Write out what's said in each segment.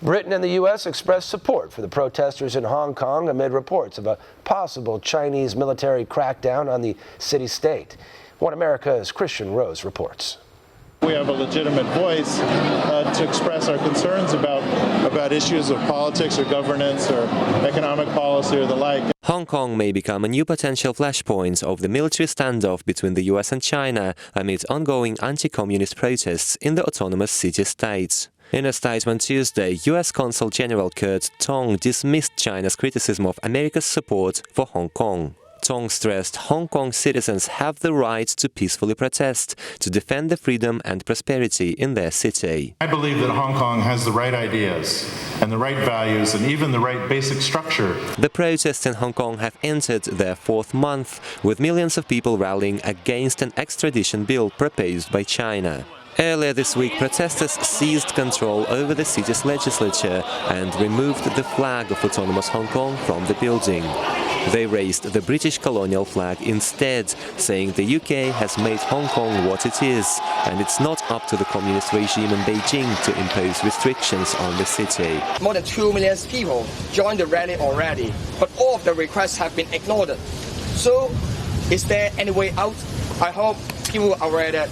Britain and the U.S. expressed support for the protesters in Hong Kong amid reports of a possible Chinese military crackdown on the city-state. One America's Kristian Rouz reports. We have a legitimate voice to express our concerns about issues of politics or governance or economic policy or the like. Hong Kong may become a new potential flashpoint of the military standoff between the US and China amid ongoing anti-communist protests in the autonomous city-states. In a statement Tuesday, US Consul General Kurt Tong dismissed China's criticism of America's support for Hong Kong. Tong stressed Hong Kong citizens have the right to peacefully protest, to defend the freedom and prosperity in their city. I believe that Hong Kong has the right ideas and the right values and even the right basic structure. The protests in Hong Kong have entered their fourth month, with millions of people rallying against an extradition bill proposed by China. Earlier this week, protesters seized control over the city's legislature and removed the flag of autonomous Hong Kong from the building. They raised the British colonial flag instead, saying the UK has made Hong Kong what it is, and it's not up to the communist regime in Beijing to impose restrictions on the city. More than 2 million people joined the rally already, but all of the requests have been ignored. So, is there any way out? I hope people are aware that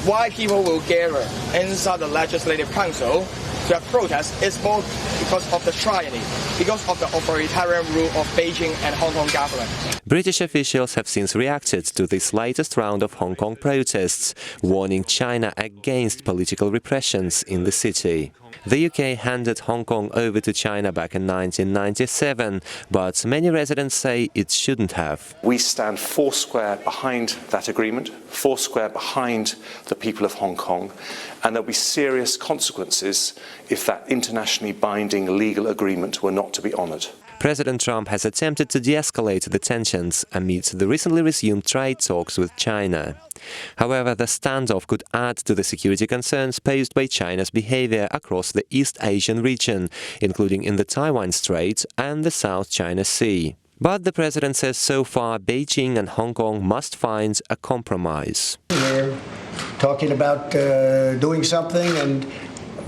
why people will gather inside the Legislative Council to have protests is both because of the tyranny, because of the authoritarian rule of Beijing and Hong Kong government. British officials have since reacted to this latest round of Hong Kong protests, warning China against political repressions in the city. The UK handed Hong Kong over to China back in 1997, but many residents say it shouldn't have. We stand foursquare behind that agreement, foursquare behind the people of Hong Kong, and there'll be serious consequences if that internationally binding legal agreement were not to be honoured. President Trump has attempted to de-escalate the tensions amid the recently resumed trade talks with China. However, the standoff could add to the security concerns posed by China's behavior across the East Asian region, including in the Taiwan Strait and the South China Sea. But the president says so far Beijing and Hong Kong must find a compromise. We're talking about doing something, and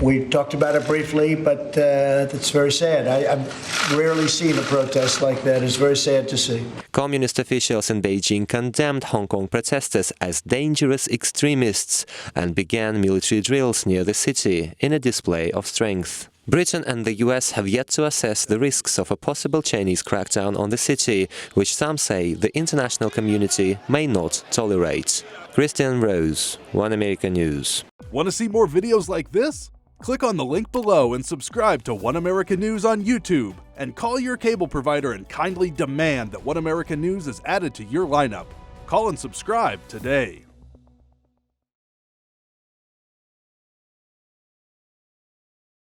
we talked about it briefly, but that's very sad. I've rarely seen a protest like that. It's very sad to see. Communist officials in Beijing condemned Hong Kong protesters as dangerous extremists and began military drills near the city in a display of strength. Britain and the US have yet to assess the risks of a possible Chinese crackdown on the city, which some say the international community may not tolerate. Kristian Rouz, One America News. Want to see more videos like this? Click on the link below and subscribe to One America News on YouTube, and call your cable provider and kindly demand that One America News is added to your lineup. Call and subscribe today.